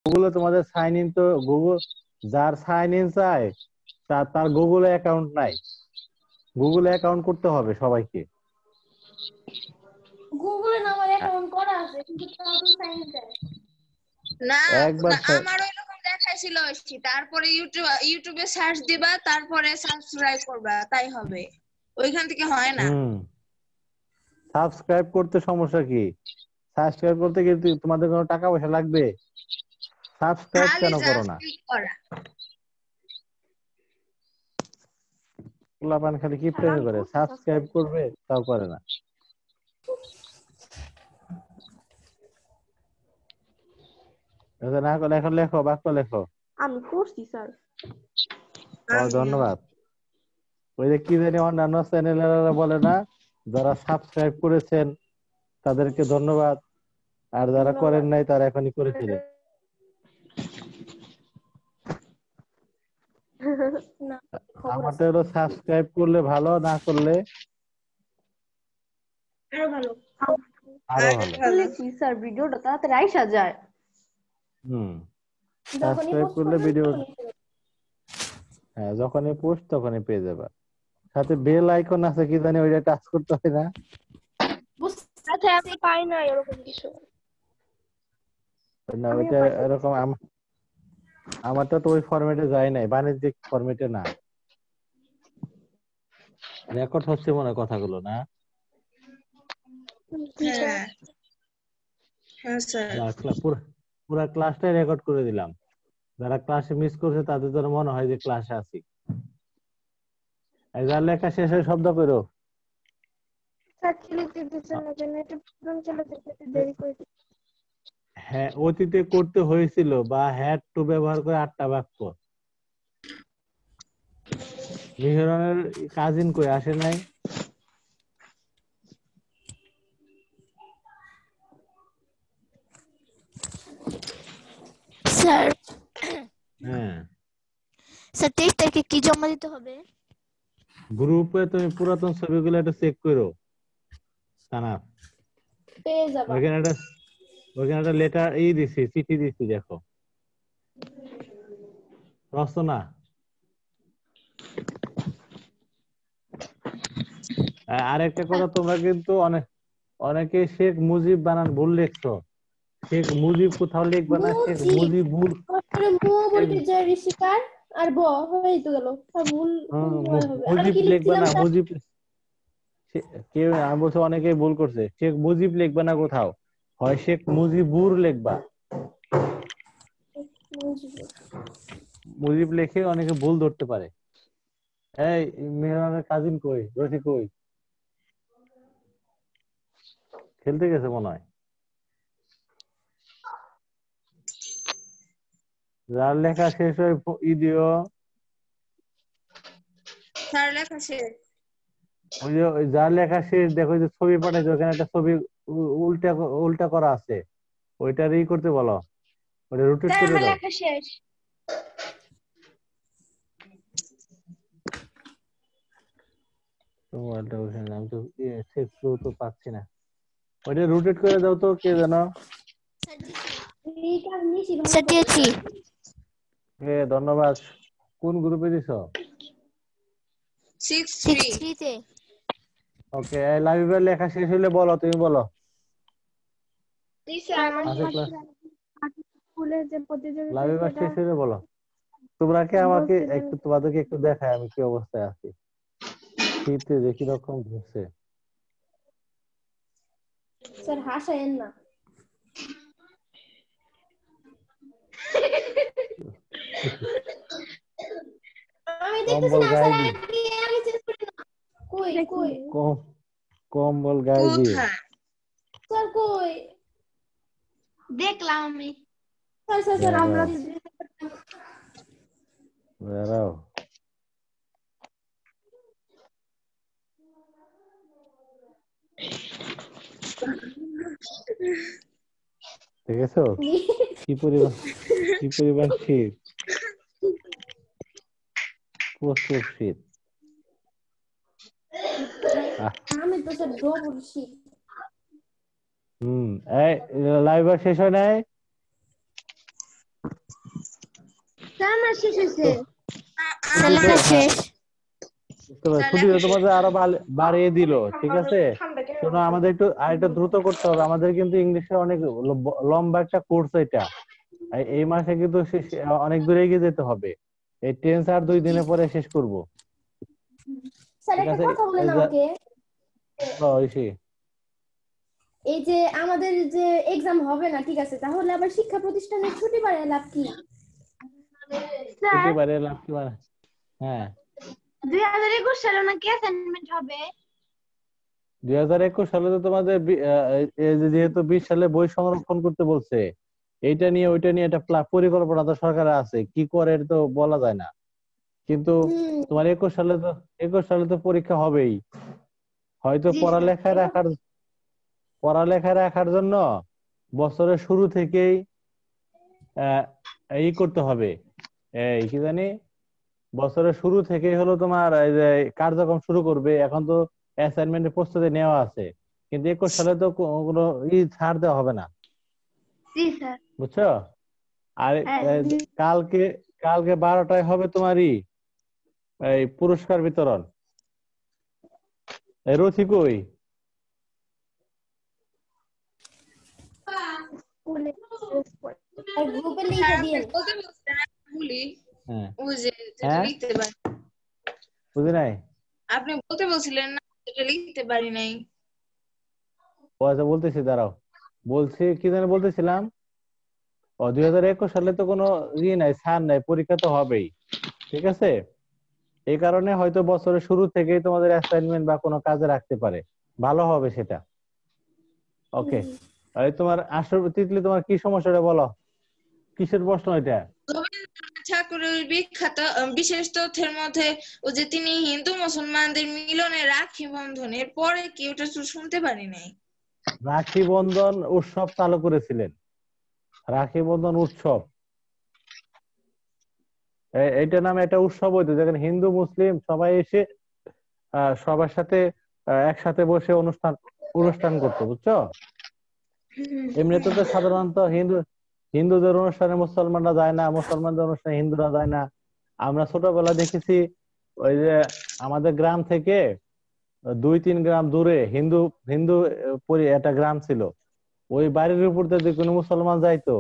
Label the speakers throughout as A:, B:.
A: গুগলে তোমাদের sign in তো গুগল, যার সাইন ইন চায় তার গুগলে অ্যাকাউন্ট নাই, গুগলে অ্যাকাউন্ট করতে হবে সবাইকে।
B: গুগলে আমার অ্যাকাউন্ট করা আছে কিন্তু তাও তো সাইন দেয়
C: না
A: একবার
C: না, আমারও এরকম দেখাইছিল ঐশী। তারপরে ইউটিউবে সার্চ দিবা, তারপরে সাবস্ক্রাইব করবা, তাই হবে। ওইখান থেকে হয় না।
A: সাবস্ক্রাইব করতে সমস্যা কি? সাবস্ক্রাইব করতে কি তোমাদের কোনো টাকা পয়সা লাগবে? সাবস্ক্রাইব
C: খালি
A: কেন করো
C: জাস্ট
A: না?
C: ক্লিক করা।
A: পোলাপান খালি কিপটামি করে, সাবস্ক্রাইব করবে তাও করে না। না করলে এখন লেখো, বাক্য লেখো।
B: আমি করছি স্যার।
A: ধন্যবাদ। ওই যে কি জানি অন্যান্য চ্যানেলেরা বলে না, যারা সাবস্ক্রাইব করেছেন তাদেরকে ধন্যবাদ, আর যারা করেন নাই তারা এখনই করে ফেলেন।
B: না
A: আমাদের হলো সাবস্ক্রাইব করলে ভালো, না করলে
B: আরো ভালো।
A: আরো ভালো।
B: লিখছি স্যার, ভিডিওটা তাড়াতাড়ি আইসা যায়।
A: সাবস্ক্রাইব করলে ভিডিও, হ্যাঁ যখনই পোস্ট তখনই পেয়ে যাবে। সাথে বেল আইকন আছে কি জানি, ওইটা টাচ করতে হয় না?
B: আচ্ছা আমি পাই না এরকম কিছু।
A: না ওইটা এরকম আমারটা তো ওই ফরম্যাটে যায় নাই, বাণিজ্যিক ফরম্যাটে না। রেকর্ড হচ্ছে মনে হয় কথাগুলো, না?
C: হ্যাঁ হ্যাঁ স্যার।
A: পুরা ক্লাসটাই রেকর্ড করে দিলাম, যারা ক্লাসে মিস করছে তাদের জন্য মনে হয় যে ক্লাসে আছি। এই যার লেখা শেষ হয় শব্দ করো। হ্যাঁ, অতীতে করতে হয়েছিল বা হ্যাড টু ব্যবহার করে 8টা বাক্য। মিহরানের কাজিন কই আসে নাই?
D: স্যার
A: হ্যাঁ,
D: স্যার 23 তারিখে কি জমা দিতে হবে?
A: গ্রুপে তুমি পুরাতন ছবিগুলো একটু চেক করো। তানা
B: পেয়ে যাবা।
A: ওইখানে একটা লেটার দিছি, চিঠি দিছি, দেখো রচনা। আরেকটা কথা, তোমরা কিন্তু অনেকে শেখ মুজিব বানান ভুল লিখছো। শেখ মুজিব কোথাও লিখবে না, শেখ মুজিবুর।
B: তারপরে মু বলতে যে ঋষিকার আর ব হয়ে তো গেল। সব ভুল ভুল হবে। আমি
A: মুজিব
B: কি
A: লিখবে
B: লিখছিলাম
A: না,
B: স্যার?
A: মুজিব কেউ, আমি বলছি অনেকেই ভুল করছে। শেখ মুজিব লিখবে না কোথাও, হয় শেখ মুজিবুর লিখবা। মুজিব লিখে অনেকে ভুল ধরতে পারে। এই মেহরানের কাজিন কই, রশি কই? খেলতে গেছে মনে হয়। যার লেখা শেষ হয় দিও।
C: স্যার লেখা শেষ।
A: ওই যে যার লেখা শেষ, দেখো যে ছবি পাঠাইছে, ওখানে একটা ছবি উল্টা উল্টা করা আছে, ওইটার করতে বলো, ওটা রোটেট
B: স্যার
A: করে
B: আমার
A: দাও।
B: লেখা শেষ।
A: মোবাইলটা ওখানে, আমি তো সেভ তো পাচ্ছি না, ওইটা রোটেট করে দাও তো। কে জানো?
D: স্যার দিয়েছি।
A: ধন্যবাদ। কোন গ্রুপে দিছো?
C: 6-3।
D: 6-3 তে।
A: ওকে, লাইভের লেখা শেষ হলে বলো, তুমি বলো। আছে ক্লাস
B: স্কুলের যে প্রতিযোগিতা
A: লাইভের
B: সেটা
A: শেষ হলে বলো। তোমরা কি আমাকে একটু, তোমাদেরকে একটু দেখায় আমি কি অবস্থায় আছি। শীতে যে কি রকম ঘুরছে।
B: স্যার হাসায়েন না। আমি দেখতেছি
A: কম্বল
B: না
A: গায়ে
B: স্যার,
A: দি,
B: আমি চেঞ্জ করি না। কই কই
A: কম্বল গায়ে দিয়ে।
C: কোথায়?
B: স্যার কই?
C: দেখলাম আমি।
B: স্যার স্যার স্যার আমরা
A: বেড়াও। দেখেছো কি পরিমাণ, কি পরিমাণ শীত, প্রচুর শীত।
B: আমি তো স্যার ডবল শীত।
A: এই লাইভ শেষ হয় নাই?
B: স্যার আমার শেষ হয়েছে।
D: স্যার লেখা শেষ।
A: ছুটি তোমাদের আরো বাড়িয়ে দিল, ঠিক আছে। শোনো, আমাদের একটু আরেকটু দ্রুত করতে হবে, আমাদের কিন্তু ইংলিশে অনেক লম্বা একটা কোর্স এটা। এই মাসে কিন্তু অনেক দূরে এগিয়ে যেতে হবে। এই টেন্স আর 2 দিনের পরে শেষ করব,
B: স্যার
A: ঠিক
B: একটা
A: আছে।
B: কথা বলেন আমাকে, এই যে আমাদের যে এক্সাম হবে না, ঠিক আছে, তাহলে আবার শিক্ষা প্রতিষ্ঠানের ছুটি বাড়ায় লাভ কি?
A: ছুটি বাড়িয়ে লাভ কি মানে? হ্যাঁ,
B: 2021 সালে নাকি অ্যাসাইনমেন্ট হবে।
A: 2021 সালে তো তোমাদের এই যে যেহেতু 20 সালে বই সংরক্ষণ করতে বলছে, এইটা নিয়ে ওইটা নিয়ে একটা পরিকল্পনা তো সরকারের আছে, কি করে এটা তো বলা যায় না। কিন্তু তোমার 21 সালে তো পরীক্ষা হবেই, হয়তো পড়ালেখায় রাখার জন্য বছরের শুরু থেকেই এই করতে হবে, এই কি জানি, বছরের শুরু থেকেই হলো তোমার এই যে কার্যক্রম শুরু করবে। এখন তো অ্যাসাইনমেন্টের প্রস্তুতি নেওয়া আছে, কিন্তু 21 সালে তো কোনো ছাড় দেওয়া হবে না,
B: জি স্যার।
A: বুঝছো। আর কালকে কালকে 12টায় হবে তোমারই এই পুরস্কার বিতরণ। রথি কই?
B: গ্রুপে লিখে দিন।
A: হ্যাঁ
C: ওই যে যেটা
A: হ্যাঁ,
C: লিখতে পারি,
A: বুঝি নাই।
C: আপনি বলতে বলছিলেন না, যেটা লিখতে পারি নাই।
A: ও আচ্ছা, বলতেছি, দাঁড়াও, বলছি কি জানি বলতেছিলাম। 2021 সালে তো কোনো নাই, ছাড় নাই, পরীক্ষা তো হবেই, ঠিক আছে। এই কারণে হয়তো বছরের শুরু থেকেই তোমাদের অ্যাসাইনমেন্ট বা কোনো কাজে রাখতে পারে, ভালো হবে সেটা। ওকে, এই তোমার তিতলি, তোমার কি সমস্যাটা বলো, কিসের প্রশ্ন এটা?
C: রবীন্দ্রনাথ ঠাকুরের বিখ্যাত বিশেষ তথ্যের মধ্যে ও যে তিনি হিন্দু মুসলমানদের মিলনে রাখি বন্ধনের পরে কি, ওটা তো শুনতে পারি নাই।
A: রাখি বন্ধন উৎসব চালু করেছিলেন, রাখি বন্ধন উৎসব, এইটা নামে একটা উৎসব হইতো, যেখানে হিন্দু মুসলিম সবাই এসে সবার সাথে একসাথে বসে অনুষ্ঠান অনুষ্ঠান করতো, বুঝছো। এমনিতে তো সাধারণত হিন্দুদের অনুষ্ঠানে মুসলমানরা যায় না, মুসলমানদের অনুষ্ঠানে হিন্দুরা যায় না। আমরা ছোটবেলা দেখেছি, ওই যে আমাদের গ্রাম থেকে 2-3 গ্রাম দূরে হিন্দু হিন্দু একটা গ্রাম ছিল, ওই বাড়ির উপর দিয়ে যদি কোনো মুসলমান যাইতো,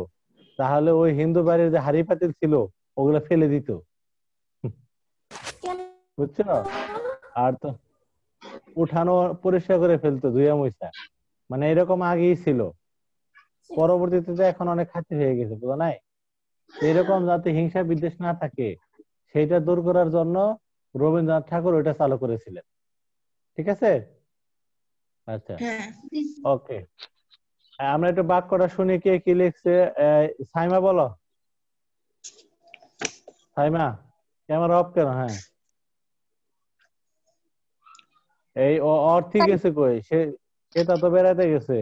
A: তাহলে ওই হিন্দু বাড়ির যে হাঁড়ি পাতিল ছিল ওগুলো ফেলে দিত, বুঝছো। আর তো উঠানো পরিষ্কার করে ফেলতো ধুয়া মুছা, মানে এরকম আগেই ছিল। পরবর্তীতে তো এখন অনেক খাতির হয়ে গেছে, বুঝো নাই। এরকম যাতে হিংসা বিদ্বেষ না থাকে, সেইটা দূর করার জন্য রবীন্দ্রনাথ ঠাকুর ওইটা চালু করেছিলেন, ঠিক আছে। আচ্ছা,
C: হ্যাঁ,
A: ওকে, আমরা একটু বাক্যটা শুনি, কে কি লিখছে। সাইমা বলো, সাইমা, ক্যামেরা অফ কেন? হ্যাঁ, এই অর্থী গেছে কই? সেটা তো বেড়াতে গেছে।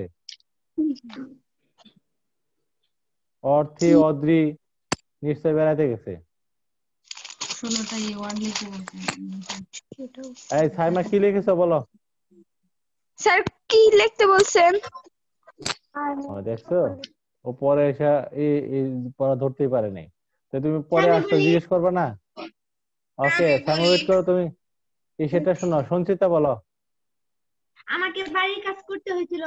A: অর্থী অদ্রি নিশ্চয় বেড়াতে গেছে। এই সাইমা কি লিখেছো বলো।
E: স্যার কি লিখতে বলছেন?
A: দেখছো, ও পরে এসে এই পড়া ধরতেই পারে নাই, তো তুমি পরে আসতে জিজ্ঞেস করবে না। ওকে,
C: আমি
A: সাইমা
C: বলি,
A: ওয়েট করো, তুমি সেটা শোনো। সঞ্চিতা বলো।
B: আমাকে বাড়ির কাজ করতে হয়েছিল।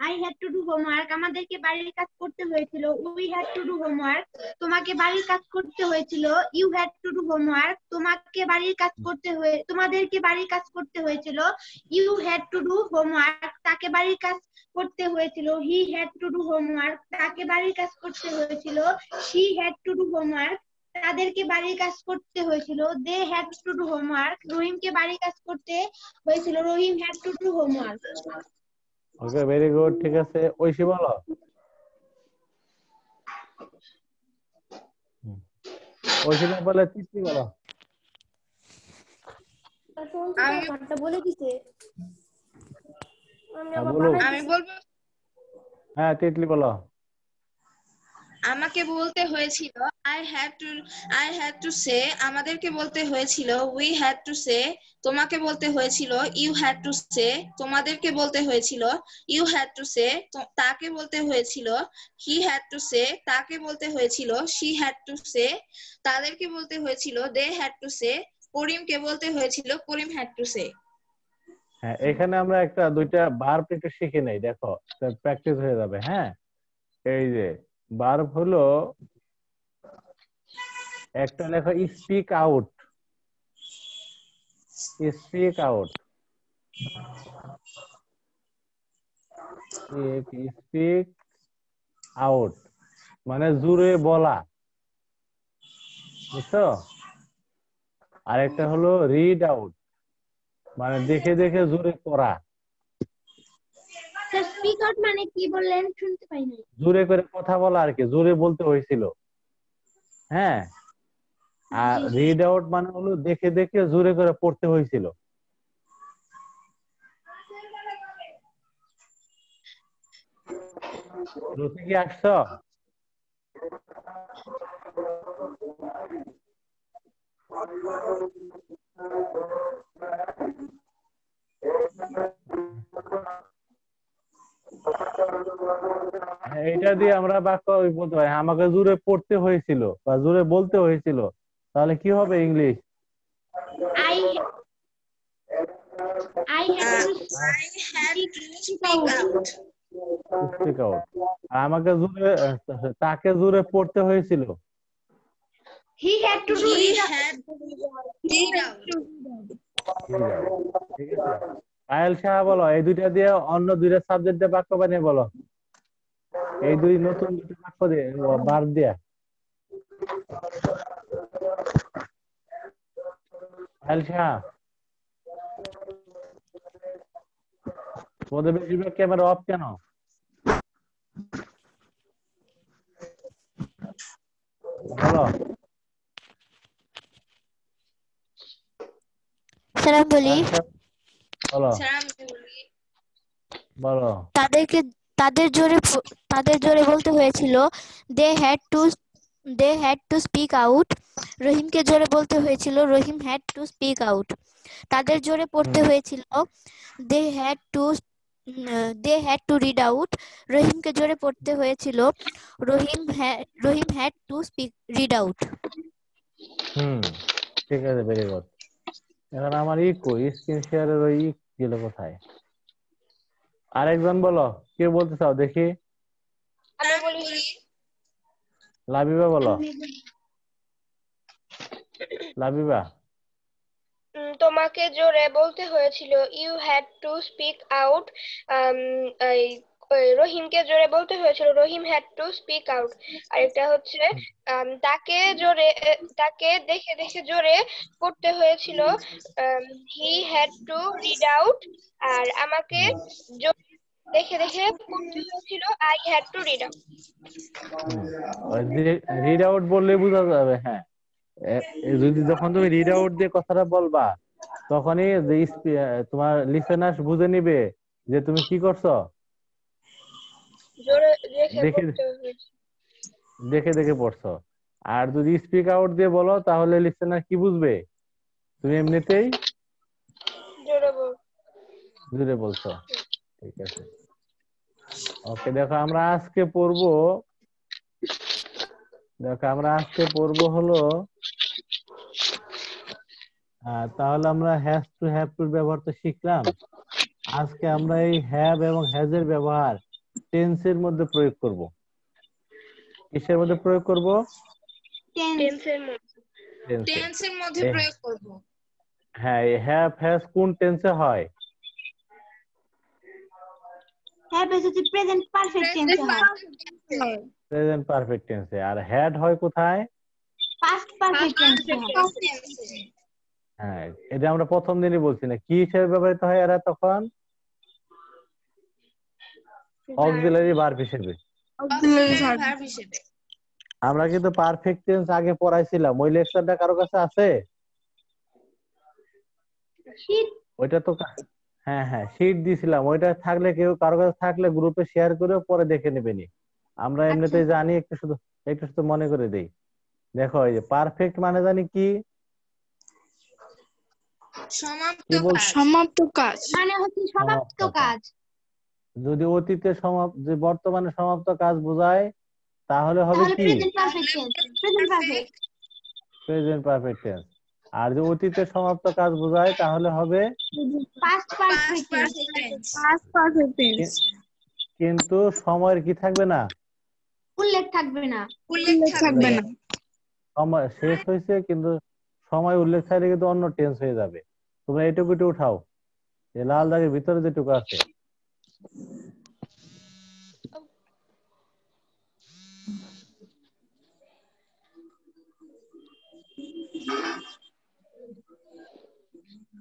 B: I had to do homework. আমাদেরকে বাড়ির কাজ করতে হয়েছিল। We had to do homework. তোমাকে বাড়ির কাজ করতে হয়েছিল। You had to do homework. তোমাকে বাড়ির কাজ তোমাদেরকে বাড়ির কাজ করতে হয়েছিল। You had to do homework. তাকে বাড়ির কাজ করতে হয়েছিল। He had to do homework. তাকে বাড়ির কাজ করতে হয়েছিল। She had to do homework. তাদেরকে বাড়ির কাজ করতে হয়েছিল। They had to do homework. রহিমকে বাড়ির কাজ করতে হয়েছিল। Rahim had to do homework.
A: Okay, very good, ঠিক আছে। ঐশী বলো। ঐশী না বলে তিতলি বলো।
B: আমারটা বলে দিছে।
A: হ্যাঁ, বলো।
C: আমি বলবো,
A: হ্যাঁ, তিতলি বলো।
C: আমাকে বলতে হয়েছিল I had to say, আমাদেরকে বলতে হয়েছিল we had to say, তোমাকে বলতে হয়েছিল you had to say, তোমাদেরকে বলতে হয়েছিল you had to say, তাকে বলতে হয়েছিল he had to say, তাকে বলতে হয়েছিল she had to say, তাদেরকে বলতে হয়েছিল they had to say, করিমকে বলতে হয়েছিল করিম had to say।
A: হ্যাঁ, এখানে আমরা দুইটা ভার্ব একটু শিখে নেই, দেখো প্র্যাকটিস হয়ে যাবে। হ্যাঁ, এই যে ভার্ব হলো একটা লেখো speak out, speak out, speak out মানে জোরে বলা, বুঝছো? আরেকটা হলো রিড আউট মানে দেখে দেখে জোরে পড়া,
B: স্যার স্পিক আউট মানে কি বললেন শুনতে পাই নাই।
A: জোরে করে কথা বলা আর কি, জোরে বলতে হয়েছিল। হ্যাঁ, আর রিড আউট মানে হলো দেখে দেখে জোরে করে পড়তে হয়েছিল। রুচি কি আসছো? এটা দিয়ে আমরা বাক্য বলতে পারি আমাকে জোরে পড়তে হয়েছিল বা জোরে বলতে হয়েছিল, তাহলে কি হবে English?
B: I had to
C: speak out।
A: Speak out. আর আমাকে জোরে তাকে জোরে পড়তে হয়েছিল
B: he had to do
C: He
B: it.
C: had read out।
A: ঠিক আছে, পায়েল সাহা বলো এই দুইটা দিয়ে অন্য দুইটা সাবজেক্ট দিয়ে বাক্য বানিয়ে বলো, এই দুই নতুন দুটো বাক্য দিয়ে বার দিয়া। পায়েল সাহা ওদের বেশিরভাগ ক্যামেরা অফ কেন? বলো
D: স্যার আমি বলি,
A: বলো
C: স্যার আমি বলি,
A: বলো
D: তাদের জোরে বলতে হয়েছিল they had to speak out. রহিমকে জোরে বলতে হয়েছিল Rahim had to speak out. তাদের জোরে পড়তে হয়েছিল they had to read out. রহিমকে জোরে পড়তে হয়েছিল Rahim had to read out.
A: ঠিক আছে, ভেরি গুড। এখন আমার স্ক্রিন শেয়ারের ওই গেল কোথায়? আরেকজন বলো, কে বলতে চাও দেখি?
E: আমি বলি,
A: লাবিবা বলো। লাবিবা
E: তোমাকে জোরে বলতে হয়েছিল you had to speak out. রহিমকে জোরে বলতে হয়েছিল Rahim had to speak out. আরেকটা হচ্ছে তাকে দেখে দেখে জোরে পড়তে হয়েছিল he had to read out. আর আমাকে দেখে দেখে পড়তে হয়েছিল I had to read out.
A: Read out বললে বোঝা যাবে। হ্যাঁ, যদি যখন তুমি রিড আউট দিয়ে কথাটা বলবা তখনই তোমার লিসেনার বুঝে নিবে যে তুমি কি করছো,
E: জোরে
A: দেখে দেখে দেখে পড়ছো। আর যদি স্পিক আউট দিয়ে বলো তাহলে লিসেনার কি বুঝবে, তুমি এমনিতেই জোরে বলছো। ঠিক আছে, ওকে। দেখো আমরা আজকে পড়বো হলো তাহলে আমরা হ্যাজ টু হ্যাভ টুর ব্যবহার তো শিখলাম। আজকে আমরা এই হ্যাভ এবং হ্যাজ এর ব্যবহার টেন্সের মধ্যে প্রয়োগ করব। কিসের মধ্যে প্রয়োগ করব?
C: টেন্সের মধ্যে প্রয়োগ করব।
A: হ্যাঁ, এই হ্যাভ হ্যাজ কোন টেন্সে হয়?
B: হ্যাভ হচ্ছে প্রেজেন্ট পারফেক্ট টেন্সে হয়।
A: প্রেজেন্ট পারফেক্ট টেন্সে। আর হ্যাড হয় কোথায়?
B: পাস্ট পারফেক্ট টেন্সে হয়।
A: হ্যাঁ, এটা আমরা প্রথম দিনই বলছি না, কি হিসেবে ব্যবহৃত হয় এরা তখন? অক্সিলারি ভার্ব হিসেবে। আমরা কিন্তু পারফেক্ট টেন্স আগে পড়াইছিলাম, ওই লেকচারটা কারো কাছে আছে? ওইটা তো হ্যাঁ হ্যাঁ শীট দিছিলাম, ওইটা থাকলে কারো কাছে থাকলে গ্রুপে শেয়ার করে পরে দেখে নেবেনি। আমরা এমনিতেই জানি, একটু তো মনে করে দেই। দেখো এই যে পারফেক্ট মানে জানি কি,
C: সমাপ্ত
A: কি বল,
C: কাজ।
F: সমাপ্ত কাজ।
B: মানে হচ্ছে সমাপ্ত
A: সমাপ্ত কাজ।
B: কাজ।
A: যদি অতীতে যে বর্তমানে সমাপ্ত কাজ বোঝায় তাহলে হবে
B: তাহলে
A: কি
B: present perfect tense, present perfect.
A: Present perfect tense. আর যদি অতীতে সমাপ্ত কাজ বোঝায় তাহলে হবে
B: past
C: past
B: perfect tense.
C: Perfect tense.
F: Past perfect tense.
A: কিন্তু সময়ের কি থাকবে না,
B: উল্লেখ থাকবে না।
C: উল্লেখ
F: উল্লেখ
C: থাকবে।
F: থাকবে না।
A: সময় শেষ হয়েছে কিন্তু সময় উল্লেখ থাকলে কিন্তু অন্য টেন্স হয়ে যাবে। তোমরা এটুকু একটু উঠাও, এই লাল দাগের ভিতরে যেটুকু আছে।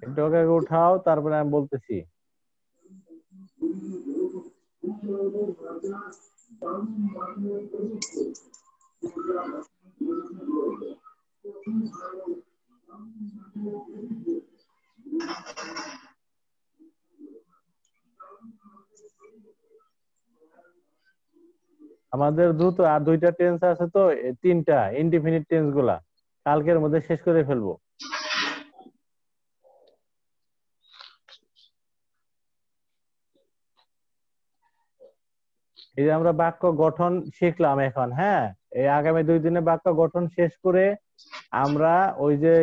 A: এটাকে উঠাও, তারপরে আমি বলতেছি। আমাদের দ্রুত আর দুইটা টেন্স আছে, তো এই তিনটা ইনডিফিনিট টেন্স গুলা কালকের মধ্যে শেষ করে ফেলবো। এই যে আমরা বাক্য গঠন শিখলাম এখন, হ্যাঁ, এই আগামী 2 দিনে বাক্য গঠন শেষ করে আমরা ওই যে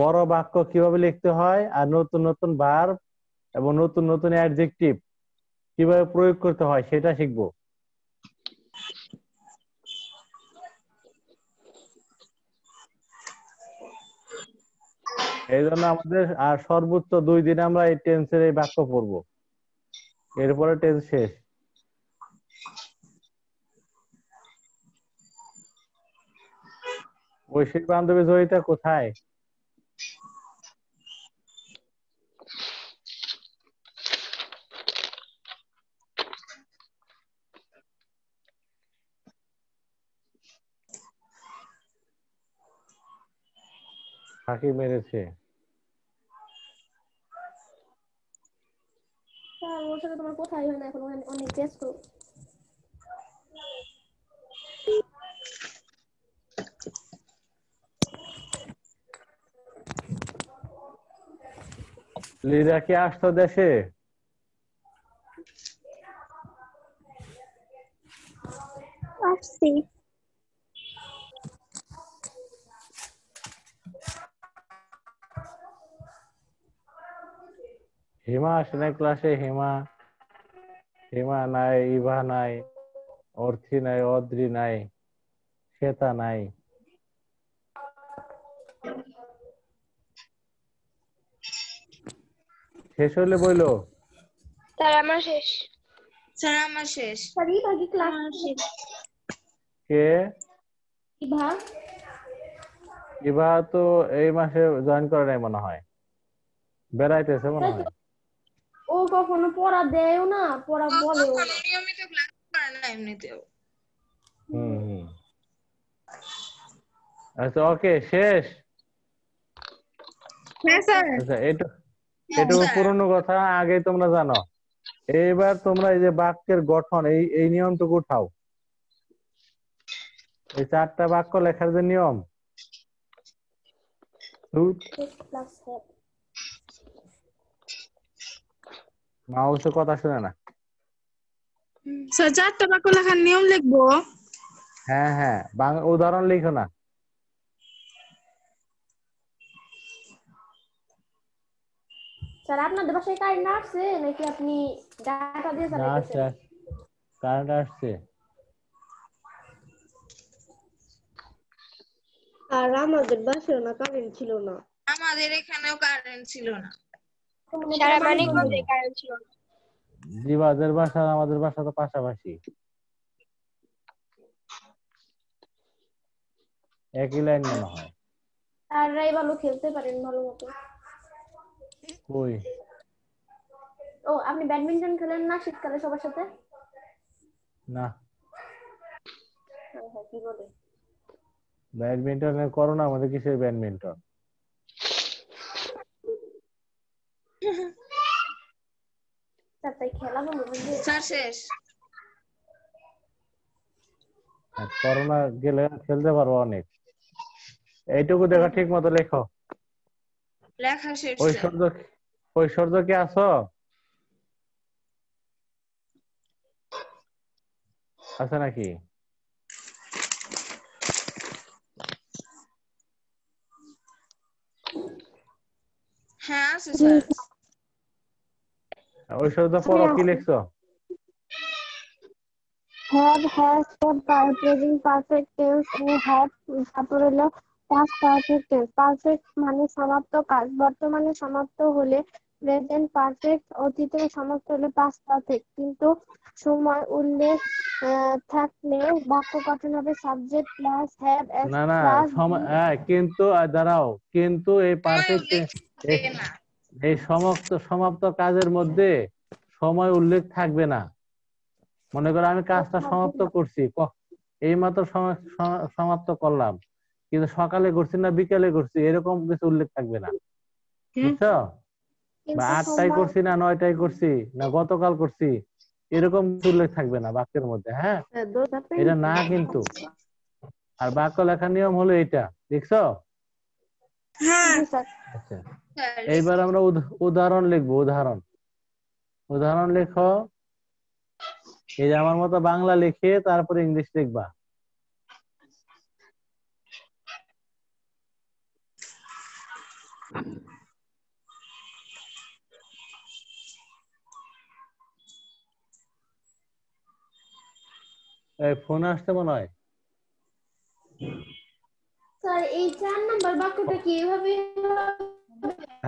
A: বড় বাক্য কিভাবে লিখতে হয় আর নতুন নতুন ভার্ব এবং নতুন নতুন অ্যাডজেক্টিভ কিভাবে প্রয়োগ করতে হয় সেটা শিখবো। এই জন্য আমাদের আর সর্বোচ্চ 2 দিনে আমরা এই টেন্সের এই বাক্য পড়বো, এরপরে টেন্স শেষ। ঐশীর বান্ধবী জয়িতা কোথায়? ফাঁকি মেরেছে।
G: স্যার ওর সাথে তোমার কথাই হয় না এখন, অনেক ব্যস্ত।
A: লিরা কি আসতো দেশে?
F: আসছি।
A: হিমা আসে না ক্লাসে? হিমা হিমা নাই, ইভা নাই, অর্থি নাই, অদ্রি নাই, শ্বেতা নাই। শেষ হইলে বইলো।
E: স্যার আমার শেষ।
C: স্যার আমার শেষ।
G: স্যার ইভা কি ক্লাস
A: কে?
G: ইভা?
A: ইভা তো এই মাসে জয়েন করে নাই মনে হয়, বেড়াইতেছে মনে হয়।
G: ও কখনো পড়া দেয়ও না, পড়া বলেও না।
C: কখনো নিয়মিত ক্লাস করে না এমনিতেও।
A: হুম। আচ্ছা, ওকে, শেষ।
F: হ্যাঁ স্যার।
A: আচ্ছা, এটুকু
C: স্যার।
A: পুরনো কথা আগে তোমরা জানো। এইবার তোমরা এই যে বাক্যের গঠন, এই নিয়মটুকু উঠাও। এই 4টা বাক্য লেখার যে নিয়ম, মাউসে কথা শুনে না।
F: স্যার 4টা বাক্য লেখার নিয়ম লিখবো?
A: হ্যাঁ, উদাহরণ লিখো না।
G: স্যার আপনাদের বাসায় কারেন্ট আসছে নাকি আপনি ডাটা দিয়ে
A: না,
G: চালাইতেছেন?
A: কারেন্ট আসছে।
G: আর আমাদের বাসায় না কারেন্ট ছিল না।
C: আমাদের এখানেও কারেন্ট ছিল না।
E: সারা মানিকগঞ্জে কারেন্ট ছিল না।
A: জিবাদের বাসা আর আমাদের বাসা তো পাশাপাশি, একই লাইন মনে হয়।
G: আর রাই ভালো খেলতে পারেন ভালো মতো।
A: কই?
G: ও আপনি ব্যাডমিন্টন খেলেন না শীতকালে সবার সাথে?
A: না,
G: হ্যাঁ কি বলে
A: ব্যাডমিন্টনের করোনার মধ্যে কিসের ব্যাডমিন্টন?
G: স্যার তাই খেলা বলবো যে
C: স্যার শেষ।
A: করোনা গেলে খেলতে পারবো অনেক। এইটুকু দেখা ঠিক মতো লেখো।
C: লেখা শেষ স্যার।
A: ঐশ্বর্য কি আছো? আছে নাকি?
C: হ্যাঁ আছে স্যার।
A: ঐশ্বর্য পড়ো, কি লিখছো?
H: have, has, have by present perfect tense O have তারপর হলো past perfect tense। পারফেক্ট মানে সমাপ্ত কাজ, বর্তমানে সমাপ্ত হলে প্রেজেন্ট পারফেক্ট, অতীতে সমাপ্ত হলে past perfect। কিন্তু সময় উল্লেখ থাকলে বাক্য গঠন হবে সাবজেক্ট প্লাস have as
A: না না,
H: প্লাস
A: কিন্তু দাঁড়াও, কিন্তু এই
C: সময়
A: পারফেক্ট
C: উল্লেখ থাকবে না।
A: এই সমাপ্ত কাজের মধ্যে সময় উল্লেখ থাকবে না। মনে করো আমি কাজটা সমাপ্ত করছি, এইমাত্র সমাপ্ত করলাম, কিন্তু সকালে করছি না বিকালে করছি এরকম কিছু উল্লেখ থাকবে না, বুঝছো? বা 8টায় করছি না 9টায় করছি না গতকাল করছি এরকম কিছু উল্লেখ থাকবে না বাক্যের মধ্যে। হ্যাঁ, এটা না কিন্তু। আর বাক্য লেখার নিয়ম হলো এটা, দেখছো?
F: হ্যাঁ
A: আচ্ছা, এইবার আমরা উদাহরণ লিখবো। উদাহরণ লেখো। এই যে আমার মতো বাংলা লিখে তারপরে ইংলিশ লিখবা। এই ফোন আসতে মনে হয়।
G: স্যার এই 4 নাম্বার বাক্যটা কি এভাবে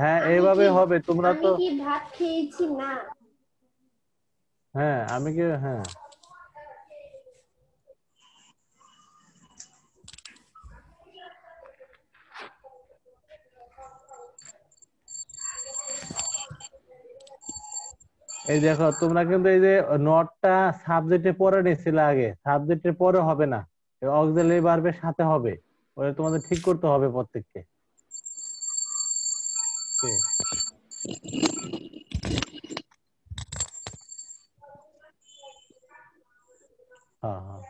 A: হ্যাঁ এইভাবে হবে। তোমরা
G: আমি
A: তো
G: কি ভাত খেয়েছি না?
A: হ্যাঁ আমি কি হ্যাঁ এই দেখো তোমরা কিন্তু এই যে নটটা সাবজেক্টে পরে নিছিলে, আগে সাবজেক্টের পরে হবে না, অক্সিলারি ভার্বের সাথে হবে। ওটা তোমাদের ঠিক করতে হবে প্রত্যেককে। হ্যাঁ হ্যাঁ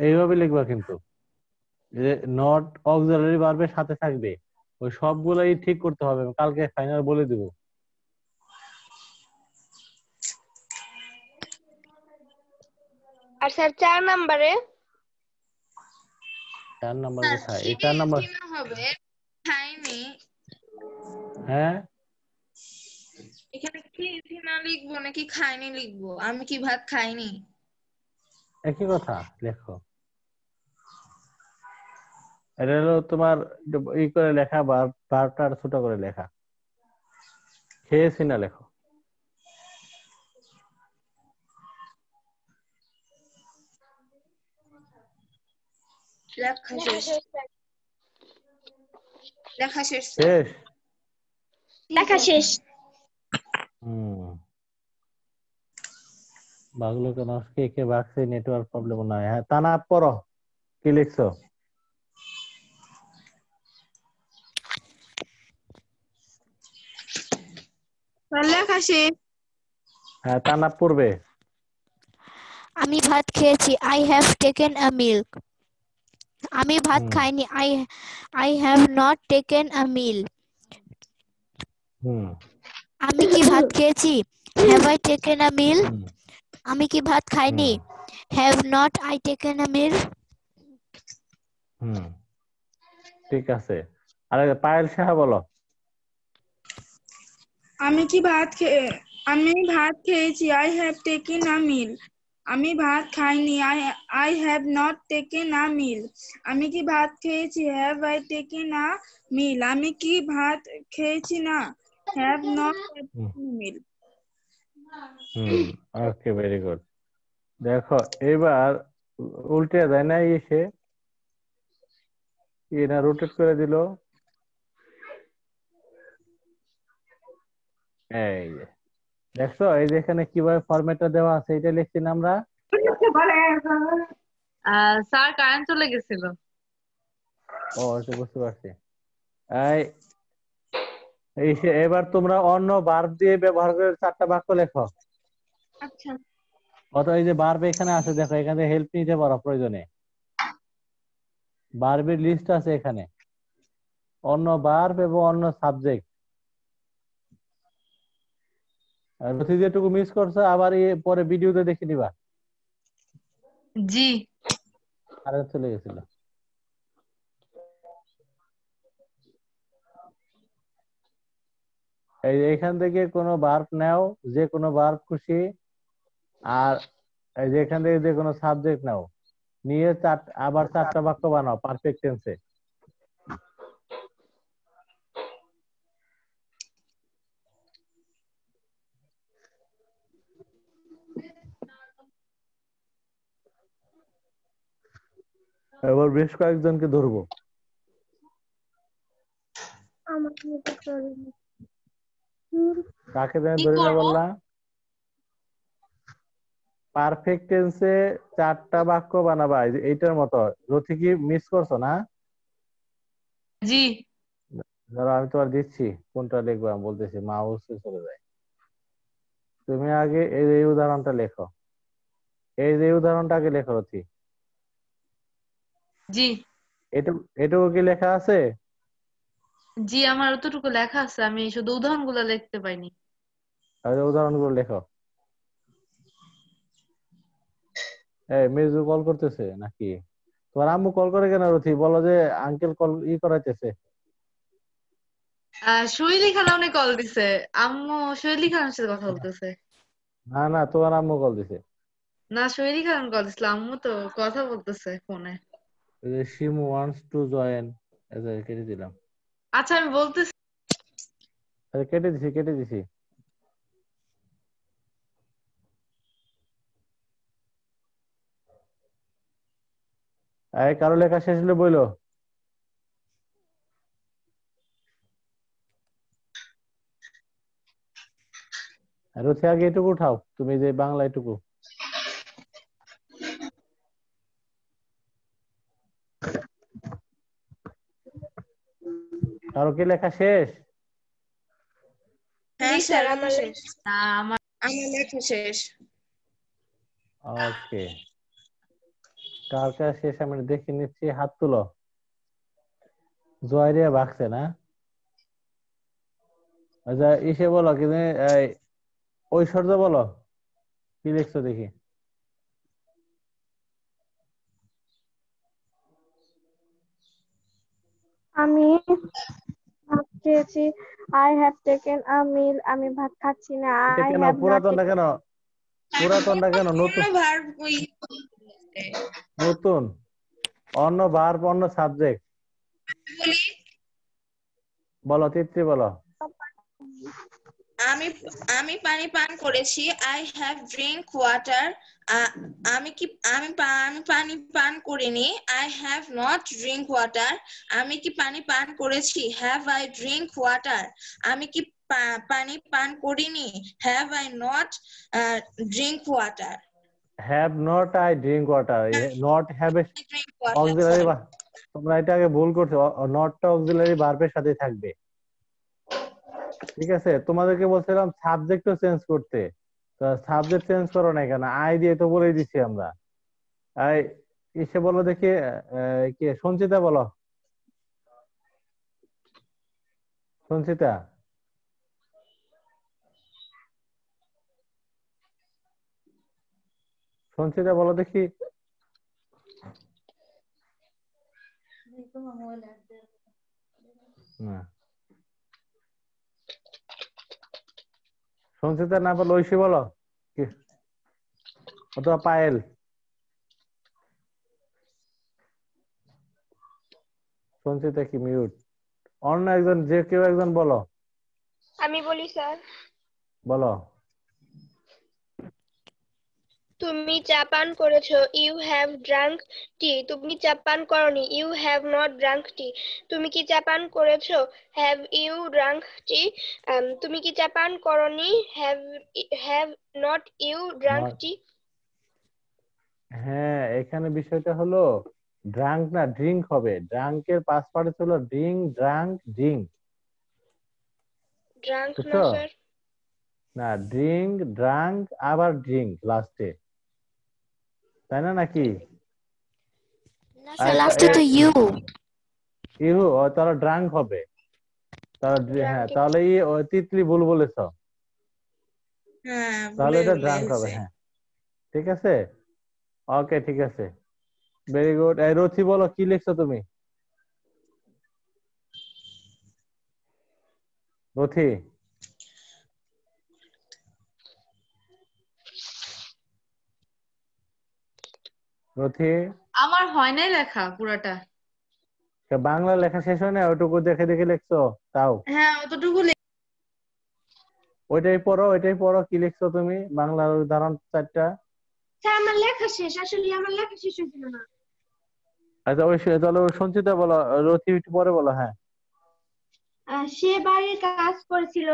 A: এইভাবে লিখবা কিন্তু, যে নট অক্সিলারি ভার্বের সাথে থাকবে, ওই সবগুলাই ঠিক করতে হবে। কালকে ফাইনাল বলে দিব।
E: আর স্যার 4 নম্বরে
A: 4 নাম্বার
C: স্যার
A: কোথায়? এই 4 নাম্বার।
C: খেয়েছি না হবে খাইনি।
A: হ্যাঁ
C: এখানে খেয়েছি না লিখবো নাকি খাইনি লিখবো? আমি কি ভাত খাইনি?
A: একই কথা লেখো। এটা হলো তোমার ই করে লেখা, ভার্বটা ছোট করে লেখা। খেয়েছি না লেখো।
C: লেখা শেষ। লেখা শেষ স্যার।
A: শেষ।
E: লেখা শেষ।
A: বাগলো কেন কে বাক্সে নেটওয়ার্ক প্রবলেম নয়। হ্যাঁ তানা পড়ো, কি লিখছো?
F: লেখা শেষ।
A: হ্যাঁ তানা পড়বে।
D: আমি ভাত খেয়েছি, I have taken a milk. আমি ভাত খাইনি, I have not taken a meal. আমি কি ভাত খেয়েছি, have I taken a meal. আমি কি ভাত খাইনি, have not I taken a meal.
A: ঠিক আছে। আরে পায়েল সাহা বলো।
F: আমি ভাত খেয়েছি, I have taken a meal. আমি ভাত খাইনি I have not taken a meal. আমি কি ভাত খেয়েছি have I taken a meal. আমি কি ভাত খেয়েছি না have not taken a meal.
A: Okay, very good. দেখো এবার উল্টে দেয় না এসে, না রোটেট করে দিল। এই যে দেখছো, এই যে এখানে কিভাবে ফরম্যাটটা দেওয়া আছে, এটা লিখছি না আমরা।
I: স্যার কারেন্ট চলে গেছিল।
A: ও আচ্ছা, বুঝতে পারছি। এই এবার তোমরা অন্য ভার্ব দিয়ে ব্যবহার করে 4টা বাক্য লেখো।
E: আচ্ছা।
A: অথবা এই যে ভার্ব এখানে আছে, দেখো এখানে হেল্প নিতে পারো প্রয়োজনে। ভার্বের লিস্ট আছে এখানে, অন্য ভার্ব এবং অন্য সাবজেক্ট। রথি যেটুকু মিস করছো আবার পরে ভিডিওতে দেখে নিবা।
I: জি।
A: কারেন্ট চলে গেছিল। এইখান থেকে কোনো ভার্ব নাও, যে কোনো ভার্ব খুশি, আর এই যে এখান থেকে যে কোনো সাবজেক্ট নাও, নিয়ে আবার 4টা বাক্য বানাও পারফেক্ট টেন্সে। এবার বেশ কয়েকজনকে ধরবো। কাকে যেন ধরে না বললা? পারফেক্ট টেন্সে 4টা বাক্য বানাবা এইটার মতো। রথি কি মিস করছো না?
I: জি।
A: ধরো আমি তোমার দিচ্ছি কোনটা লিখবো, আমি বলতেছি, মাউসে চলে যায়। তুমি আগে এই উদাহরণটা লেখো, এই যে উদাহরণটা আগে লেখো রথি।
I: জি।
A: এটুকু কি লেখা আছে?
I: জি, আমার অতটুকু লেখা আছে, আমি শুধু উদাহরণগুলো লিখতে পাইনি।
A: তাহলে উদাহরণগুলো লেখো। এই মেজু কল করতেছে নাকি? তোমার আম্মু কল করে কেন রথি? বলো যে আঙ্কেল কল করাইতেছে।
I: শৈলী খালামনি কল দিছে, আম্মু শৈলী খালার সাথে কথা বলতেছে।
A: না না, তোমার আম্মু কল দিছে।
I: না, শৈলী খালাম কল দিছিল, আম্মু তো কথা বলতেছে ফোনে।
A: Shimu wants to join. কেটে দিলাম।
I: আচ্ছা, আমি বলতেছি।
A: কেটে দিছি। কারো লেখা শেষ হলে বইলো। রথি আগে এটুকু উঠাও, তুমি যে বাংলা এটুকু। কারো কি লেখা শেষ?
C: হ্যাঁ
E: জি
C: স্যার,
E: স্যার,
C: আমার
E: আমার
C: শেষ। আমার লেখা শেষ।
A: ওকে, কার কার শেষ আমি দেখে নিচ্ছি, হাত তুলো। জয়রিয়া ভাগছে না? আচ্ছা, ইসে বলো কি ঐশ্বর্য বলো, কি লিখছো দেখি।
H: আমি ভাত খেয়েছি I have taken a meal. আমি ভাত খাচ্ছি না
A: এটা
H: I
A: কেন
H: have not
A: পুরাতনটা
H: taken.
A: কেন? পুরাতনটা কেন নতুন?
C: ভার্ব
A: নতুন অন্য ভার্ব অন্য সাবজেক্ট।
C: বলি,
A: বলো তিত্রি বলো।
C: আমি আমি পানি পান করেছি I have drink water. আমি পানি পান করিনি I have not drink water. আমি কি পানি পান করেছি have I drink water. আমি কি পানি পান করিনি have I not drink water.
A: Have not I drink water, not have a
C: Drink water,
A: auxiliary.
C: sorry.
A: তোমরা এটা আগে ভুল করছো, নটটা অক্সিলারি ভার্বের সাথে থাকবে। ঠিক আছে, তোমাদেরকে বলছিলাম সাবজেক্টও চেঞ্জ করতে, তো সাবজেক্ট চেঞ্জ করো না কেন? আই দিয়ে তো বলেই দিচ্ছি আমরা। আই এসে বলো দেখি, কি সঞ্চিতা বলো। সঞ্চিতা, সঞ্চিতা বলো দেখি। না, সঞ্চিতা না বলো ঐশী বলো। কি অথবা পায়েল। সঞ্চিতা কি মিউট? অন্য একজন, যে কেউ একজন বলো।
E: আমি বলি স্যার।
A: বলো।
E: তুমি চা পান করেছো, ইউ হ্যাভ ড্রাঙ্ক টি। তুমি চা পান করনি, ইউ হ্যাভ নট ড্রাঙ্ক টি। তুমি কি চা পান করেছো, হ্যাভ ইউ ড্রাঙ্ক টি। তুমি কি চা পান করনি, হ্যাভ নট ইউ ড্রাঙ্ক টি।
A: হ্যাঁ, এখানে বিষয়টা হলো ড্রাঙ্ক না ড্রিঙ্ক হবে। ড্রাঙ্কের পাস্ট পার্টিস হলো ড্রিঙ্ক, ড্রাঙ্ক, ড্রিঙ্ক।
E: ড্রাঙ্ক না
A: বুঝছো?
E: স্যার।
A: না, ড্রিঙ্ক, ড্রাঙ্ক, আবার ড্রিঙ্ক লাস্টে, তাই না নাকি?
D: না স্যার, লাস্টে তো ইউ।
A: ইহু তাহলে ড্রাঙ্ক হবে। হ্যাঁ, তাহলে তিতলি ভুল বলেছ,
C: হ্যাঁ,
A: তাহলে
C: ভুলে
A: এটা ড্রাঙ্ক হবে।
C: গেছে।
A: হ্যাঁ, ঠিক আছে, ওকে, ঠিক আছে, ভেরি গুড। এই রথি বলো, কি লিখছো তুমি? রথি, রথি,
I: আমার হয় নাই লেখা পুরাটা।
A: বাংলা লেখা শেষ হয় না? ওইটুকু দেখে দেখে লিখছো তাও?
I: হ্যাঁ, অতটুকু
A: ওইটাই পড়ো, ওইটাই পড়ো, কি লিখছো তুমি বাংলার উদাহরণ 4টা?
B: স্যার আমার লেখা শেষ, আসলে আমার লেখা শেষ হয়েছিল না।
A: আচ্ছা, তাহলে ওই সঞ্চিতা বলো, রথি একটু পরে বলো। হ্যাঁ,
B: সে বাড়ির কাজ করেছিল,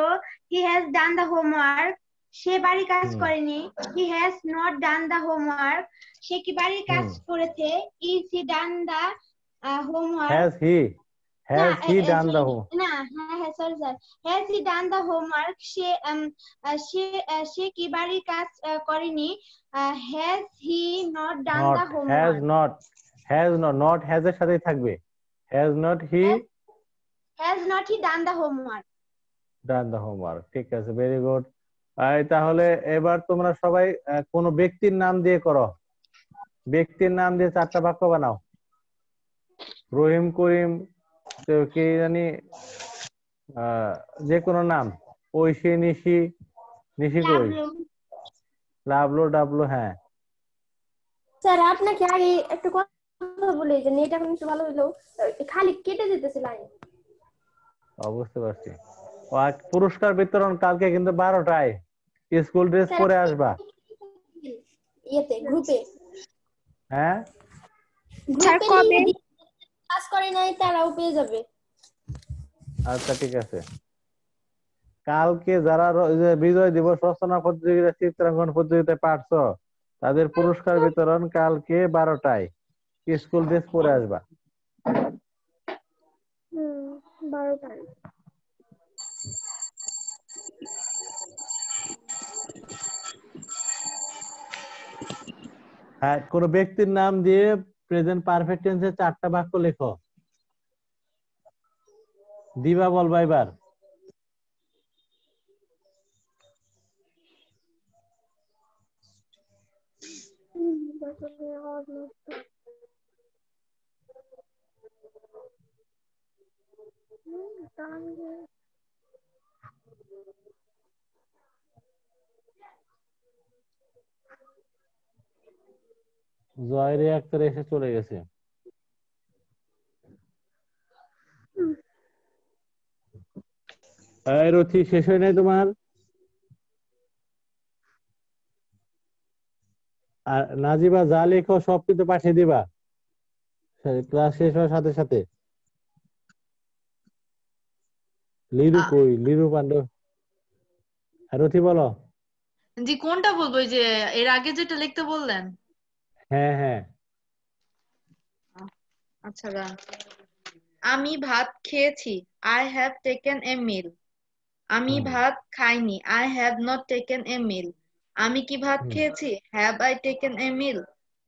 B: he has done the homework. সে বাড়ির কাজ করেনি, he has not done the homework. সে কি বাড়ির কাজ করেছে, is he done the homework.
A: Has he done the home?
B: না, হ্যাঁ sorry sir, has he done the homework. সে কি বাড়ির কাজ করেনি, has he not done the homework.
A: Not has এর সাথেই থাকবে। Has not he
B: done the homework.
A: Done the homework, ঠিক আছে, ভেরি গুড। তাহলে এবার তোমরা সবাই কোন ব্যক্তির নাম দিয়ে করো। ব্যক্তির নাম দিয়ে 4টা বাক্য বানাও। রহিম, করিম, তো কে জানি, যে কোনো নাম, ঐশী, নিশি, নিশি কই, লাবলু, ডাবলু। হ্যাঁ
G: স্যার আপনাকে আগে একটু কথা বলে যে নেট এখন একটু ভালো হলো, খালি কেটে যেতেছে লাইন।
A: বুঝতে পারছি। পুরস্কার বিতরণ কালকে কিন্তু 12টায়। স্কুল ড্রেস পরে আসবা।
G: ইয়েতে গ্রুপে
A: হ্যাঁ,
E: স্যার কবে?
G: কাজ করে নাই তারাও পেয়ে যাবে।
A: আচ্ছা, ঠিক আছে। কালকে যারা বিজয় দিবস রচনা প্রতিযোগিতা, চিত্রাঙ্কন প্রতিযোগিতায় পারছো, তাদের পুরস্কার বিতরণ কালকে 12টায়। স্কুল ড্রেস পরে আসবা।
H: 12টায়।
A: হ্যাঁ, কোন ব্যক্তির নাম দিয়ে প্রেজেন্ট পারফেক্ট টেন্সে 4টা বাক্য লেখো। দিবা বলবা এবার। জয়ের আক্তার এসে চলে গেছে। রথি, শেষ হয় নাই তোমার? আর নাজিবা, যা লেখো সব কিন্তু পাঠিয়ে দিবা ক্লাস শেষ হওয়ার সাথে সাথে। লিরু কই? লিরু পান্ডব। রথি বলো।
I: জি, কোনটা বলবো? ওই যে এর আগে যেটা লিখতে বললেন?
A: হ্যাঁ হ্যাঁ,
I: আচ্ছা, আমি ভাত খেয়েছি, I have taken a meal. আমি ভাত খাইনি, I have not taken a meal. আমি কি ভাত খেয়েছি, have I taken a meal.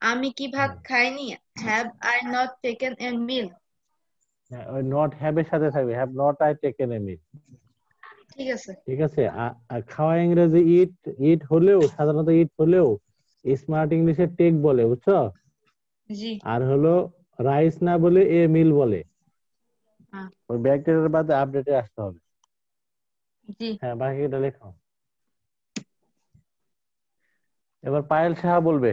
I: আমি কি ভাত খাইনি, have I not taken a meal.
A: ওই নট হ্যাভ এর সাথে থাকবে, have not I taken a meal.
I: ঠিক আছে,
A: ঠিক আছে। আর খাওয়া ইংরেজি ইট, ইট হলেও সাধারণত ইট হলেও স্মার্ট ইংলিশে টেক বলে, বুঝছো?
I: জি।
A: আর হলো রাইস না বলে এ মিল বলে।
I: হ্যাঁ।
A: ওই ব্যাকটেরিয়ার বাদে আপডেটে আসতে হবে।
I: জি।
A: হ্যাঁ, বাকিটা লেখো। এবার পায়েল সাহা বলবে।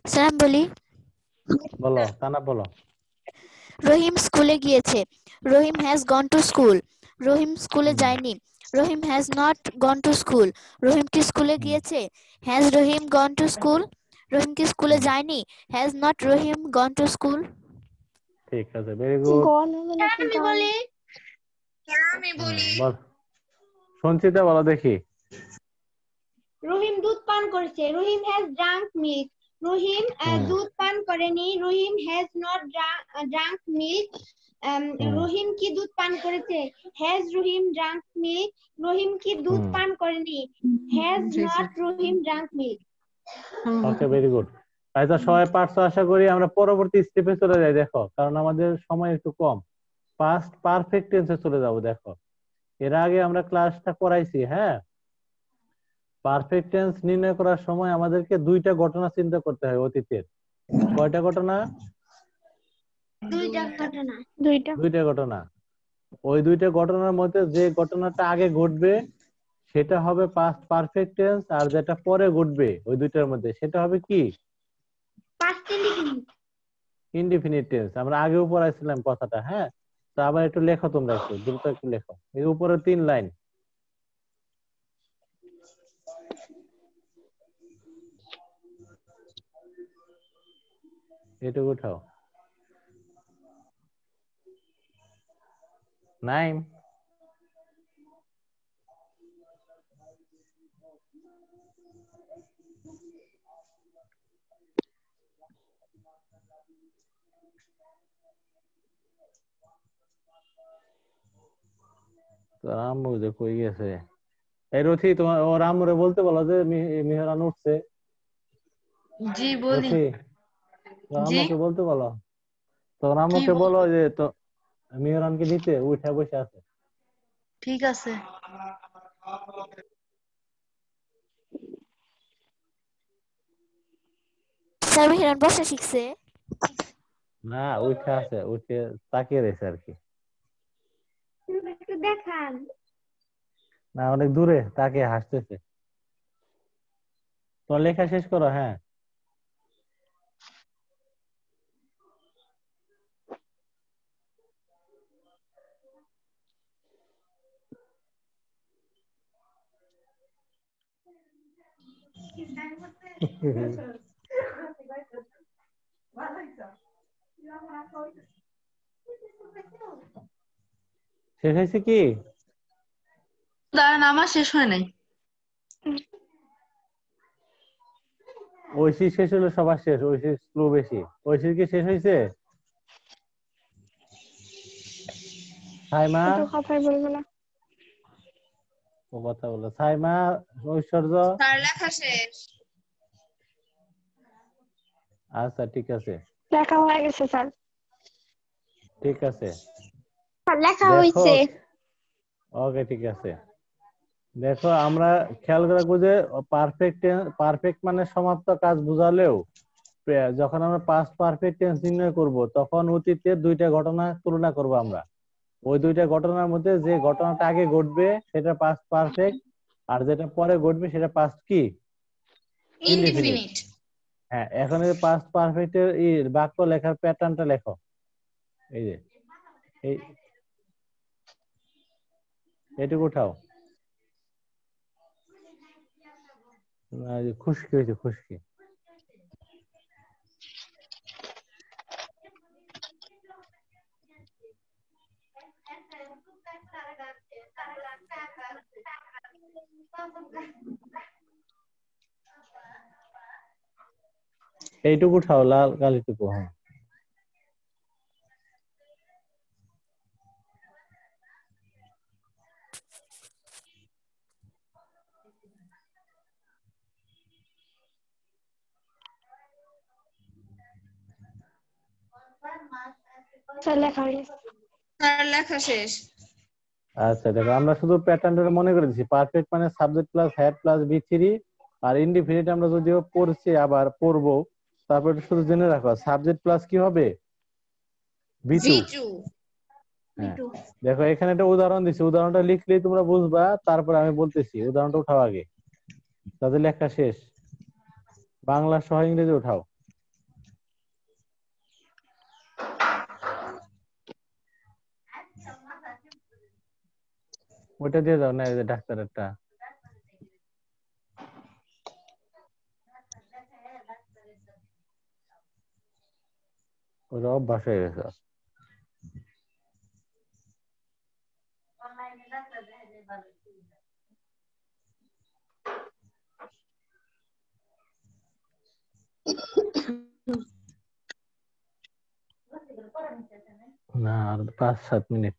D: স্যার আমি বলি,
A: বলো, তানা বলো।
D: রহিম স্কুলে গিয়েছে। Rahim has gone to school. Rahim স্কুলে
A: হুম,
D: যায়নি। Rahim has not gone to school. Rahim কি স্কুলে
A: হুম,
D: গিয়েছে? Has Rahim gone to school? Rahim কি স্কুলে
A: হুম,
D: যায়নি? Has not Rahim gone to school?
A: ঠিক আছে, ভেরি গুড।
H: গন হবে নাকি
B: আমি
H: গান?
B: বলি
C: আমি বলি
A: বল, সঞ্চিতা বলো দেখি।
B: রহিম দুধ পান করেছে। Rahim has drunk milk. Rahim
A: হুম,
B: দুধ পান করেনি। Rahim has not drunk milk.
A: হুম,
B: রহিম কি দুধ পান করেছে? Has Rahim drunk milk. Rahim কি দুধ
A: হুম,
B: পান করেনি? Has not Rahim drunk milk.
A: Okay, very good. তো সবাই পারছো আশা করি। আমরা পরবর্তী স্টেপে চলে যাই, দেখো, কারণ আমাদের সময় একটু কম। পাস্ট পারফেক্ট টেন্সে চলে যাব। দেখো, এর আগে আমরা ক্লাসটা করাইছি, হ্যাঁ। পারফেক্ট টেন্স নির্ণয় করার সময় আমাদেরকে দুইটা ঘটনা চিন্তা করতে হয় অতীতের। কয়টা ঘটনা?
B: দুইটা ঘটনা।
A: দুইটা ঘটনা। ওই দুইটা ঘটনার মধ্যে যে ঘটনাটা আগে ঘটবে সেটা হবে পাস্ট পারফেক্ট টেন্স, আর যেটা পরে ঘটবে ওই দুইটার মধ্যে সেটা হবে কি?
B: Past indefinite.
A: Indefinite tense. আমরা আগেও পড়াইছিলাম কথাটা, হ্যাঁ। তো আবার একটু লেখো, তোমরা একটু দ্রুত একটু লেখো, এই উপরে 3 লাইন এটুকু উঠাও। নাইম, তো রামু যে কই গেছে? এই রথি, তোমার ও রামুরে বলতে বলো যে মিহরান উঠছে।
I: জি বলি।
A: রথি,
I: জি,
A: রামুকে বলতে বলো। তো
I: কি
A: রামুকে বলো
I: বলবো?
A: যে তো মিহরানকে নিতে উঠে বসে আছে।
I: ঠিক আছে।
D: স্যার মেহেরান বসা শিখছে।
A: না, উঠে আছে, উঠে তাকিয়ে রয়েছে আর কি।
B: একটু দেখান।
A: না, অনেক দূরে তাকিয়ে হাসতেছে। তো লেখা শেষ করো, হ্যাঁ। শেষ হয়েছে কি?
I: দাঁড়ান, আমার শেষ হয় নাই।
A: ঐশী শেষ হলো, সবার শেষ। ঐশী স্লো বেশি। ঐশীর কি শেষ হয়েছে? সাইমা,
H: একটু কথাই বলবো না।
A: ও কথা বলো। সাইমা, ঐশ্বর্য।
C: স্যার লেখা শেষ।
A: আচ্ছা, ঠিক আছে,
H: লেখা হয়ে গেছে স্যার।
A: ঠিক আছে।
B: লেখা
A: দেখো,
B: হয়েছে।
A: ওকে, ঠিক আছে। দেখো, আমরা খেয়াল করে রাখবো যে পারফেক্ট পারফেক্ট মানে সমাপ্ত কাজ বোঝালেও যখন আমরা পাস্ট পারফেক্ট টেন্স নির্ণয় করব তখন অতীতের দুইটা ঘটনা তুলনা করব আমরা। ওই দুইটা ঘটনার মধ্যে যে ঘটনাটা আগে ঘটবে সেটা পাস্ট পারফেক্ট, আর যেটা পরে ঘটবে সেটা পাস্ট কি? ইনডিফিনিট।
C: ইনডিফিনিট।
A: হ্যাঁ, এখন এই পাস্ট পারফেক্টের বাক্য লেখার প্যাটার্নটা লেখো। এই যে এই এটুকু উঠাও। খুশকি হয়েছে, খুশকি। এইটুকু উঠাও, লাল কালিটুকু, হ্যাঁ।
H: স্যার লেখা হয়ে গেছে।
C: স্যার লেখা শেষ।
A: আচ্ছা, দেখো, আমরা শুধু প্যাটার্নটা মনে করে দিচ্ছি। পারফেক্ট মানে subject plus had plus V three, আর ইনডিফিনিট আমরা যদিও পড়ছি, আবার পড়বো। তারপর শুধু জেনে রাখো, সাবজেক্ট প্লাস কি হবে? V two.
C: V2।
A: হ্যাঁ দেখো এখানে একটা উদাহরণ দিছি, উদাহরণটা লিখলেই তোমরা বুঝবা, তারপরে আমি বলতেছি। উদাহরণটা উঠাও আগে, তাদের লেখা শেষ। বাংলা সহ ইংরেজি উঠাও। ওইটা দিয়ে দাও না, এই যে ডাক্তারেরটা। ওটা অভ্যাস হয়ে গেছে। না আর 5-7 মিনিট।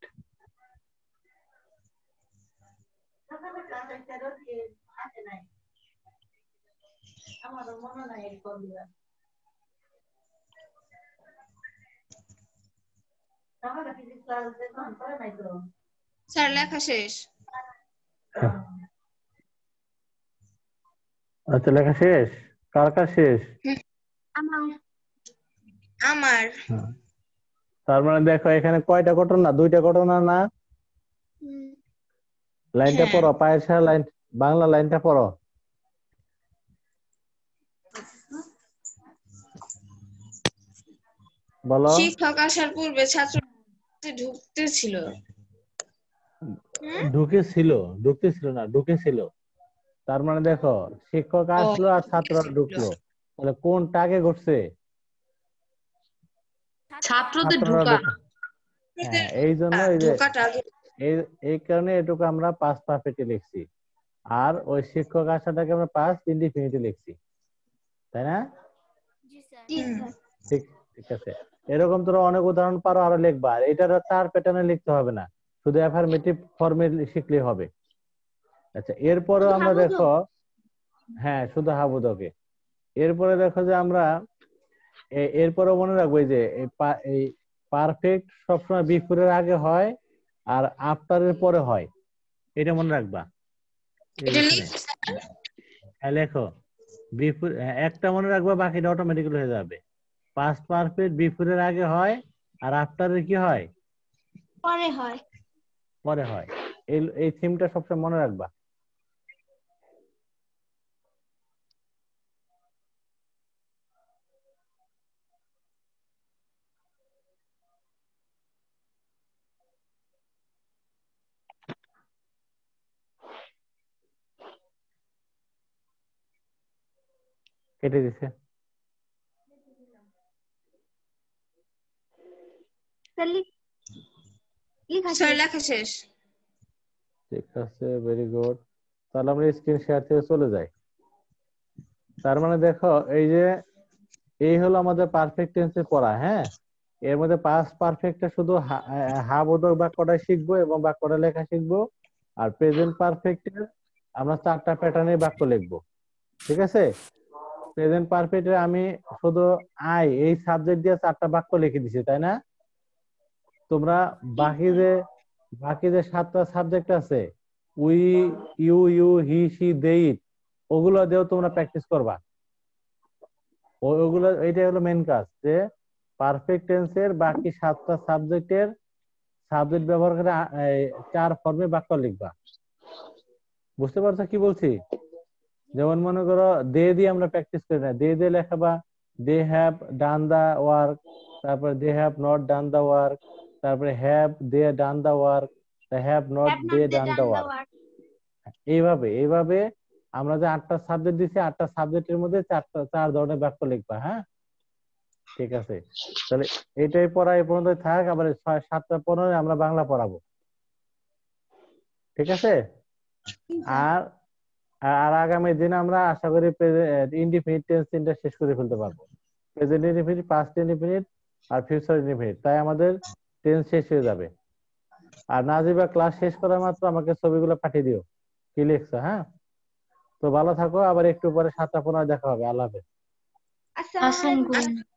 C: স্যার লেখা শেষ।
A: আচ্ছা লেখা শেষ, কার কার শেষ?
C: আমার।
A: তার মানে দেখো এখানে কয়টা ঘটনা? 2টা ঘটনা না? লাইনটা পড়ো, পায়ের সারা লাইন, বাংলা লাইনটা পড়ো। বলো।
C: শিক্ষক আসার পূর্বে ছাত্র ঢুকতেছিল।
A: ঢুকতেছিল না, ঢুকেছিল। তার মানে দেখো শিক্ষক আসলো আর ছাত্ররা ঢুকলো, তাহলে কোনটা আগে ঘটছে?
I: ছাত্রদের
A: ছাত্ররা
I: ঢোকা।
A: ঢোকা। হ্যাঁ এই জন্য এই কারণে এটুকু আমরা পাস্ট পারফেক্টে লিখছি, আর ওই শিক্ষক আসাটাকে আমরা পাস্ট ইনডিফিনিটে লিখছি, তাই না? ঠিক ঠিক আছে। এরকম তোরা অনেক উদাহরণ পারো, আরো লিখবা। আর এটা তার প্যাটার্নে লিখতে হবে না, শুধু অ্যাফার্মেটিভ ফর্মে শিখলেই হবে। আচ্ছা এরপরে আমরা দেখো, হ্যাঁ শুধু হাবুদকে। এরপরে দেখো যে আমরা এরপরে মনে রাখবো যে এই পারফেক্ট সবসময় বিফোরের আগে হয় আর আফটারের পরে হয়, এটা মনে রাখবা। লেখো বিফোর, একটা মনে রাখবা, বাকিটা অটোমেটিক্যালি হয়ে যাবে। পাস্ট পারফেক্ট বিফোরের আগে হয় আর আফটারের কি হয়?
B: পরে হয়।
A: পরে হয়। এই থিমটা সবসময় মনে রাখবা। কেটে দিছে।
C: লেখা শেষ।
A: ঠিক আছে, ভেরি গুড। তাহলে আমরা স্ক্রিন শেয়ার থেকে চলে যাই। তার মানে দেখো এই যে এই হলো আমাদের পারফেক্ট টেন্সে পড়া। হ্যাঁ এর মধ্যে পাস্ট পারফেক্টটা শুধু হাবোধক বাক্যটা শিখবো এবং বাক্যটা লেখা শিখবো। আর প্রেজেন্ট পারফেক্টের আমরা 4টা প্যাটার্নে বাক্য লিখবো। ঠিক আছে, প্রেজেন্ট পারফেক্টে আমি শুধু এই সাবজেক্ট দিয়ে 4টা বাক্য লিখে দিছি, তাই না? তোমরা বাকি যে 7টা সাবজেক্ট আছে, উই, ইউ, হি, সি, দে, ইট, ওগুলো দিয়েও তোমরা প্র্যাকটিস করবা। ওগুলো, এইটাই হলো মেন কাজ, যে পারফেক্ট টেন্সের বাকি 7টা সাবজেক্টের সাবজেক্ট ব্যবহার করে 4 ফর্মে বাক্য লিখবা। বুঝতে পারছো কি বলছি? যেমন মনে করো দে দিয়ে আমরা প্র্যাকটিস করি না, দে লেখাবা they have done the work, তারপরে they have not done the work, তারপরে have they done the work, have not they done the work. এইভাবে আমরা যে 8টা সাবজেক্ট দিছি, 8টা সাবজেক্টের মধ্যে 4 ধরনের বাক্য লিখবা। হ্যাঁ ঠিক আছে, তাহলে এটাই পড়া এই পর্যন্ত থাক। আবার 7টা 15 আমরা বাংলা পড়াবো। ঠিক আছে, আর আগামী দিন আমরা আশা করি ইনডিফিনিট টেন্স 3টা শেষ করে ফেলতে পারবো। প্রেজেন্ট ইনডিফিনিট, পাস্ট ইনডিফিনিট আর ফিউচার ইনডিফিনিট, তাই আমাদের টেন্স শেষ হয়ে যাবে। আর নাজিবা ক্লাস শেষ করার মাত্র আমাকে ছবিগুলো পাঠিয়ে দিও কি লিখছো। হ্যাঁ তো ভালো থাকো, আবার একটু পরে 7টা 15 দেখা হবে। আল্লাহ হাফেজ।
B: আসসালামু আলাইকুম।